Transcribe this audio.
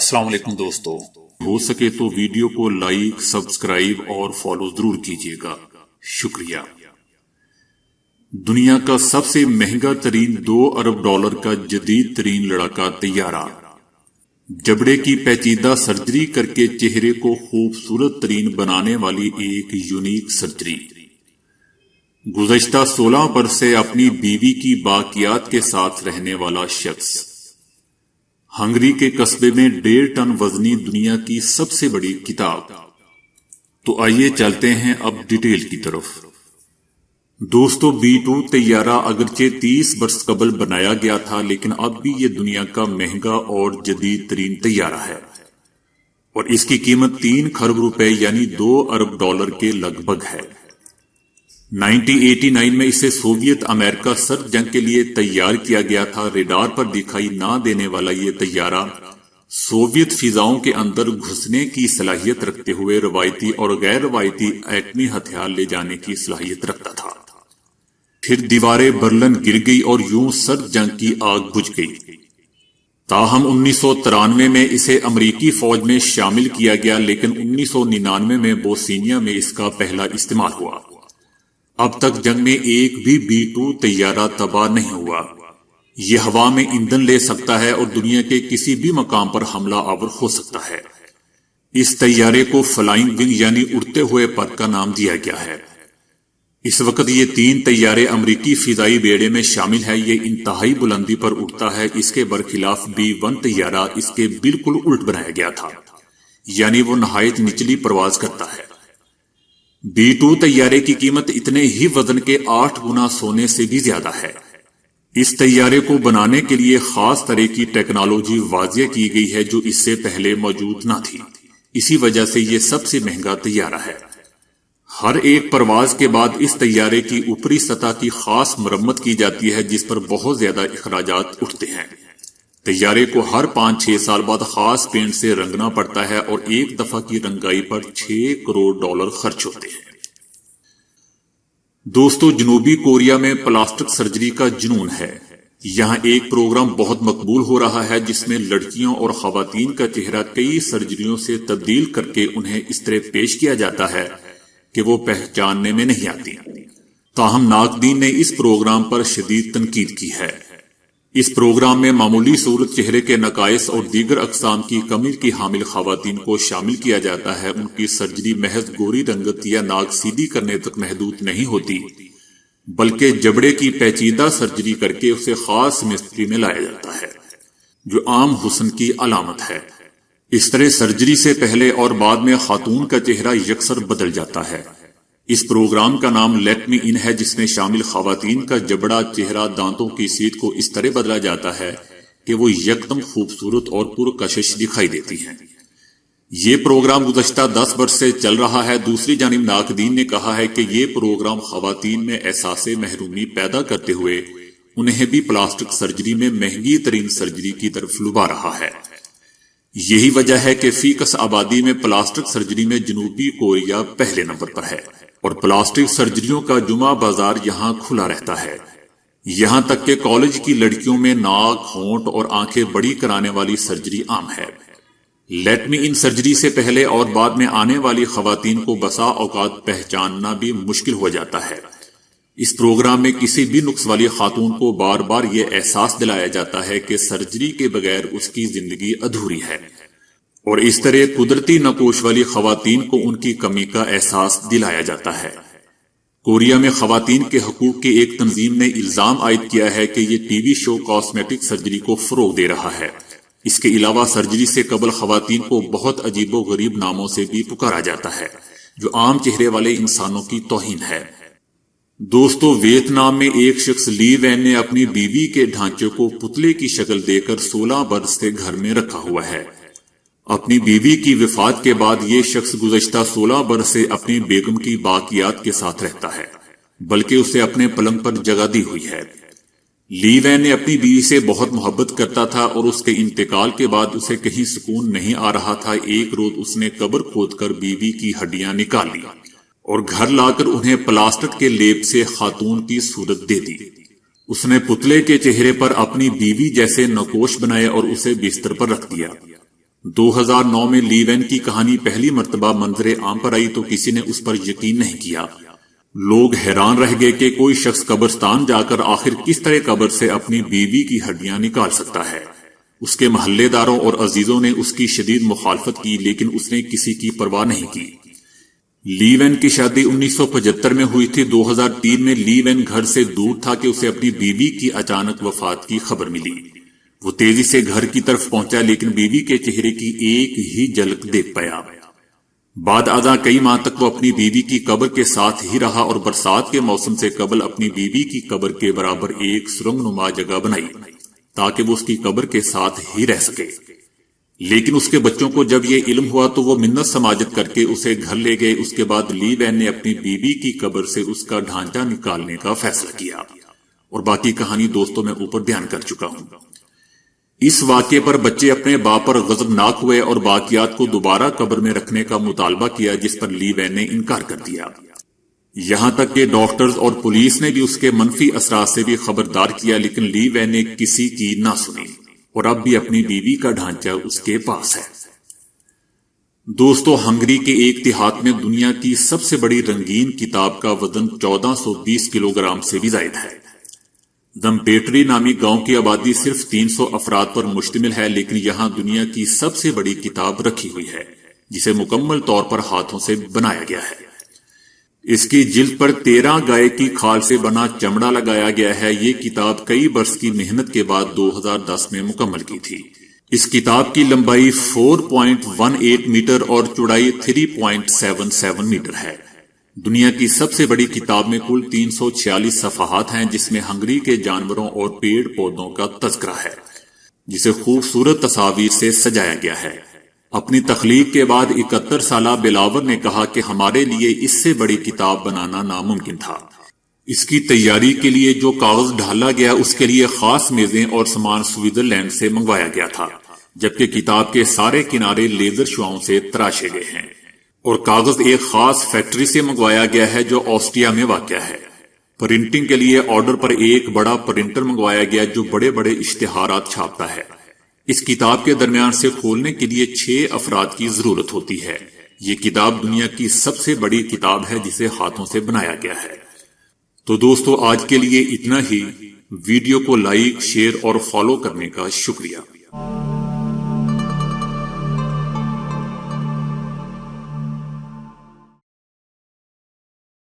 السلام علیکم دوستو، ہو سکے تو ویڈیو کو لائک، سبسکرائب اور فالو ضرور کیجیے گا، شکریہ۔ دنیا کا سب سے مہنگا ترین $2 ارب کا جدید ترین لڑاکا طیارہ، جبڑے کی پیچیدہ سرجری کر کے چہرے کو خوبصورت ترین بنانے والی ایک یونیک سرجری۔ گزشتہ 16 برس سے اپنی بیوی کی باقیات کے ساتھ رہنے والا شخص، ہنگری کے قصبے میں 1.5 ٹن وزنی دنیا کی سب سے بڑی کتاب۔ تو آئیے چلتے ہیں اب ڈیٹیل کی طرف۔ دوستو، B-2 طیارہ اگرچہ 30 برس قبل بنایا گیا تھا، لیکن اب بھی یہ دنیا کا مہنگا اور جدید ترین طیارہ ہے، اور اس کی قیمت 3 کھرب روپے یعنی $2 ارب کے لگ بھگ ہے۔ 1989 میں اسے سوویت امریکہ سرد جنگ کے لیے تیار کیا گیا تھا۔ ریڈار پر دکھائی نہ دینے والا یہ طیارہ سوویت فضاؤں کے اندر گھسنے کی صلاحیت رکھتے ہوئے روایتی اور غیر روایتی ایٹمی ہتھیار لے جانے کی صلاحیت رکھتا تھا۔ پھر دیواریں برلن گر گئی اور یوں سرد جنگ کی آگ بجھ گئی۔ تاہم 1993 میں اسے امریکی فوج میں شامل کیا گیا، لیکن 1999 میں بوسنیا میں اس کا پہلا استعمال ہوا۔ اب تک جنگ میں ایک بھی B-2 طیارہ تباہ نہیں ہوا۔ یہ ہوا میں ایندھن لے سکتا ہے اور دنیا کے کسی بھی مقام پر حملہ آور ہو سکتا ہے۔ اس طیارے کو فلائنگ ونگ یعنی اڑتے ہوئے پر کا نام دیا گیا ہے۔ اس وقت یہ 3 طیارے امریکی فضائی بیڑے میں شامل ہے۔ یہ انتہائی بلندی پر اڑتا ہے۔ اس کے برخلاف B-1 طیارہ اس کے بالکل الٹ بنایا گیا تھا، یعنی وہ نہایت نچلی پرواز کرتا ہے۔ B-2 طیارے کی قیمت اتنے ہی وزن کے 8 گنا سونے سے بھی زیادہ ہے۔ اس طیارے کو بنانے کے لیے خاص طرح کی ٹیکنالوجی واضح کی گئی ہے جو اس سے پہلے موجود نہ تھی۔ اسی وجہ سے یہ سب سے مہنگا طیارہ ہے۔ ہر ایک پرواز کے بعد اس طیارے کی اوپری سطح کی خاص مرمت کی جاتی ہے، جس پر بہت زیادہ اخراجات اٹھتے ہیں۔ طیارے کو ہر 5-6 سال بعد خاص پینٹ سے رنگنا پڑتا ہے اور ایک دفعہ کی رنگائی پر $6 کروڑ خرچ ہوتے ہیں۔ دوستو، جنوبی کوریا میں پلاسٹک سرجری کا جنون ہے۔ یہاں ایک پروگرام بہت مقبول ہو رہا ہے جس میں لڑکیوں اور خواتین کا چہرہ کئی سرجریوں سے تبدیل کر کے انہیں اس طرح پیش کیا جاتا ہے کہ وہ پہچاننے میں نہیں آتی۔ تاہم ناقدین نے اس پروگرام پر شدید تنقید کی ہے۔ اس پروگرام میں معمولی صورت چہرے کے نقائص اور دیگر اقسام کی کمی کی حامل خواتین کو شامل کیا جاتا ہے۔ ان کی سرجری محض گوری رنگت یا ناک سیدھی کرنے تک محدود نہیں ہوتی، بلکہ جبڑے کی پیچیدہ سرجری کر کے اسے خاص سمتری میں لایا جاتا ہے، جو عام حسن کی علامت ہے۔ اس طرح سرجری سے پہلے اور بعد میں خاتون کا چہرہ یکسر بدل جاتا ہے۔ اس پروگرام کا نام لیٹ می ان ہے، جس میں شامل خواتین کا جبڑا، چہرہ، دانتوں کی سیدھ کو اس طرح بدلا جاتا ہے کہ وہ یکدم خوبصورت اور پرکشش دکھائی دیتی ہیں۔ یہ پروگرام گزشتہ 10 برس سے چل رہا ہے۔ دوسری جانب ناقدین نے کہا ہے کہ یہ پروگرام خواتین میں احساس محرومی پیدا کرتے ہوئے انہیں بھی پلاسٹک سرجری میں مہنگی ترین سرجری کی طرف لبا رہا ہے۔ یہی وجہ ہے کہ فی کس آبادی میں پلاسٹک سرجری میں جنوبی کوریا پہلے نمبر پر ہے، اور پلاسٹک سرجریوں کا جمعہ بازار یہاں کھلا رہتا ہے۔ یہاں تک کہ کالج کی لڑکیوں میں ناک، ہونٹ اور آنکھیں بڑی کرانے والی سرجری عام ہے۔ لیٹ می ان سرجری سے پہلے اور بعد میں آنے والی خواتین کو بسا اوقات پہچاننا بھی مشکل ہو جاتا ہے۔ اس پروگرام میں کسی بھی نقص والی خاتون کو بار بار یہ احساس دلایا جاتا ہے کہ سرجری کے بغیر اس کی زندگی ادھوری ہے، اور اس طرح قدرتی نقوش والی خواتین کو ان کی کمی کا احساس دلایا جاتا ہے۔ کوریا میں خواتین کے حقوق کی ایک تنظیم نے الزام عائد کیا ہے کہ یہ ٹی وی شو کاسمیٹک سرجری کو فروغ دے رہا ہے۔ اس کے علاوہ سرجری سے قبل خواتین کو بہت عجیب و غریب ناموں سے بھی پکارا جاتا ہے، جو عام چہرے والے انسانوں کی توہین ہے۔ دوستو، ویتنام میں ایک شخص لی وین نے اپنی بیوی کے ڈھانچے کو پتلے کی شکل دے کر 16 برس سے گھر میں رکھا ہوا ہے۔ اپنی بیوی کی وفات کے بعد یہ شخص گزشتہ 16 برس سے اپنی بیگم کی باقیات کے ساتھ رہتا ہے، بلکہ اسے اپنے پلنگ پر جگہ دی ہوئی ہے۔ لی وین نے اپنی بیوی سے بہت محبت کرتا تھا اور اس کے انتقال کے بعد اسے کہیں سکون نہیں آ رہا تھا۔ ایک روز اس نے قبر کھود کر بیوی کی ہڈیاں نکال لی اور گھر لا کر انہیں پلاسٹک کے لیپ سے خاتون کی صورت دے دی۔ اس نے پتلے کے چہرے پر اپنی بیوی جیسے نقوش بنائے اور اسے بستر پر رکھ دیا۔ 2009 میں لی وین کی کہانی پہلی مرتبہ منظر عام پر آئی تو کسی نے اس پر یقین نہیں کیا۔ لوگ حیران رہ گئے کہ کوئی شخص قبرستان جا کر آخر کس طرح قبر سے اپنی بیوی کی ہڈیاں نکال سکتا ہے۔ اس کے محلے داروں اور عزیزوں نے اس کی شدید مخالفت کی، لیکن اس نے کسی کی پرواہ نہیں کی۔ لی وین کی شادی 1975 میں ہوئی تھی۔ 2003 میں لی وین گھر سے دور تھا کہ اسے اپنی بیوی کی اچانک وفات کی خبر ملی۔ وہ تیزی سے گھر کی طرف پہنچا، لیکن بیوی کے چہرے کی ایک ہی جھلک دیکھ پایا۔ بعد ازاں کئی ماہ تک وہ اپنی بیوی کی قبر کے ساتھ ہی رہا اور برسات کے موسم سے قبل اپنی بیوی کی قبر کے برابر ایک سرنگ نما جگہ بنائی تاکہ وہ اس کی قبر کے ساتھ ہی رہ سکے۔ لیکن اس کے بچوں کو جب یہ علم ہوا تو وہ منت سماجت کر کے اسے گھر لے گئے۔ اس کے بعد لی وین نے اپنی بیوی کی قبر سے اس کا ڈھانچہ نکالنے کا فیصلہ کیا، اور باقی کہانی دوستوں میں اوپر بیان کر چکا ہوں۔ اس واقعے پر بچے اپنے باپ پر غضبناک ہوئے اور باقیات کو دوبارہ قبر میں رکھنے کا مطالبہ کیا، جس پر لی وین نے انکار کر دیا۔ یہاں تک کہ ڈاکٹرز اور پولیس نے بھی اس کے منفی اثرات سے بھی خبردار کیا، لیکن لی وین نے کسی کی نہ سنی اور اب بھی اپنی بیوی کا ڈھانچہ اس کے پاس ہے۔ دوستو، ہنگری کے ایک دیہات میں دنیا کی سب سے بڑی رنگین کتاب کا وزن 1420 کلو گرام سے بھی زائد ہے۔ دمپیٹری نامی گاؤں کی آبادی صرف 300 افراد پر مشتمل ہے، لیکن یہاں دنیا کی سب سے بڑی کتاب رکھی ہوئی ہے جسے مکمل طور پر ہاتھوں سے بنایا گیا ہے۔ اس کی جلد پر 13 گائے کی کھال سے بنا چمڑا لگایا گیا ہے۔ یہ کتاب کئی برس کی محنت کے بعد 2010 میں مکمل کی تھی۔ اس کتاب کی لمبائی 4.18 میٹر اور چوڑائی 3.77 میٹر ہے۔ دنیا کی سب سے بڑی کتاب میں کل 346 صفحات ہیں، جس میں ہنگری کے جانوروں اور پیڑ پودوں کا تذکرہ ہے، جسے خوبصورت تصاویر سے سجایا گیا ہے۔ اپنی تخلیق کے بعد 71 سالہ بلاور نے کہا کہ ہمارے لیے اس سے بڑی کتاب بنانا ناممکن تھا۔ اس کی تیاری کے لیے جو کاغذ ڈھالا گیا اس کے لیے خاص میزیں اور سامان سوئٹزرلینڈ سے منگوایا گیا تھا، جبکہ کتاب کے سارے کنارے لیزر شعاؤں سے تراشے گئے ہیں، اور کاغذ ایک خاص فیکٹری سے منگوایا گیا ہے جو آسٹریا میں واقع ہے۔ پرنٹنگ کے لیے آرڈر پر ایک بڑا پرنٹر منگوایا گیا جو بڑے بڑے اشتہارات چھاپتا ہے۔ اس کتاب کے درمیان سے کھولنے کے لیے 6 افراد کی ضرورت ہوتی ہے۔ یہ کتاب دنیا کی سب سے بڑی کتاب ہے جسے ہاتھوں سے بنایا گیا ہے۔ تو دوستو، آج کے لیے اتنا ہی۔ ویڈیو کو لائک، شیئر اور فالو کرنے کا شکریہ۔